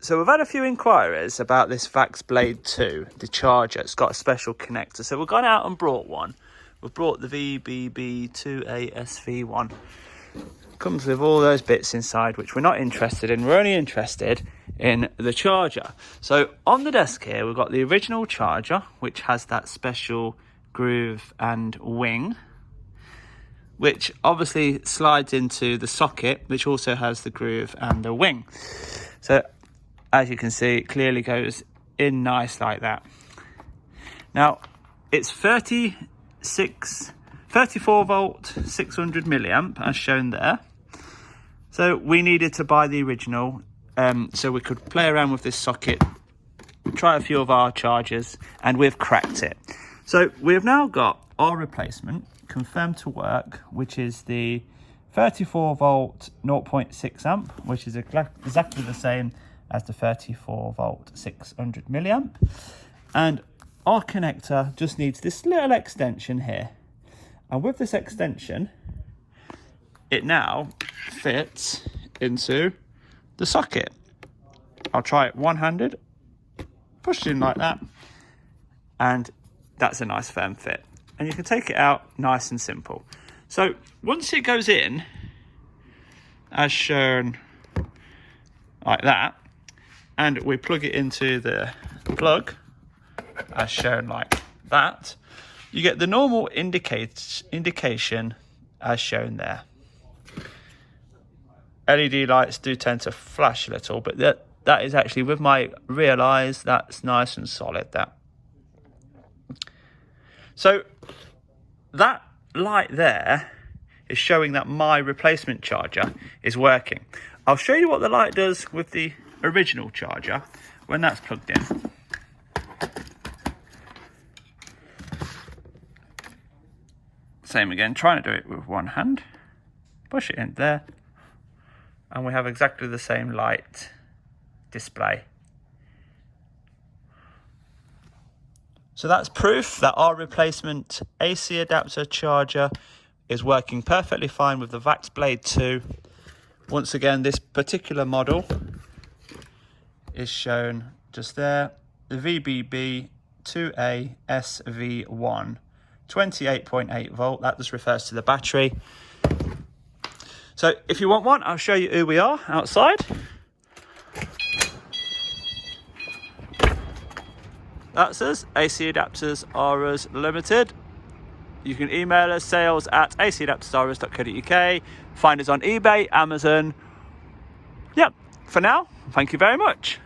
So we've had a few inquiries about this VAX Blade 2, the charger. It's got a special connector. So we've gone out and brought one. We've brought the VBB2ASV1. Comes with all those bits inside, which we're not interested in. We're only interested in the charger. So on the desk here, we've got the original charger, which has that special groove and wing, which obviously slides into the socket, which also has the groove and the wing. So as you can see, it clearly goes in nice like that. Now, it's 34 volt, 600 milliamp, as shown there. So we needed to buy the original, so we could play around with this socket, try a few of our chargers, and we've cracked it. So we've now got our replacement confirmed to work, which is the 34 volt 0.6 amp, which is exactly the same as the 34 volt 600 milliamp. And our connector just needs this little extension here. And with this extension, it now fits into the socket. I'll try it one-handed, push it in like that, and that's a nice firm fit. And you can take it out nice and simple. So once it goes in, as shown like that, and we plug it into the plug, as shown like that, you get the normal indication as shown there. LED lights do tend to flash a little, but that is actually, with my real eyes, that's nice and solid, that. So that light there is showing that my replacement charger is working. I'll show you what the light does with the original charger when that's plugged in. Same again, trying to do it with one hand. Push it in there, and we have exactly the same light display. So that's proof that our replacement AC adapter charger is working perfectly fine with the VAX Blade 2. Once again, this particular model is shown just there, the VBB2ASV1, 28.8 volt, that just refers to the battery. So if you want one, I'll show you who we are outside. That's us, AC Adapters R Us Limited. You can email us, sales@acadaptersrus.co.uk. Find us on eBay, Amazon. Yep, for now, thank you very much.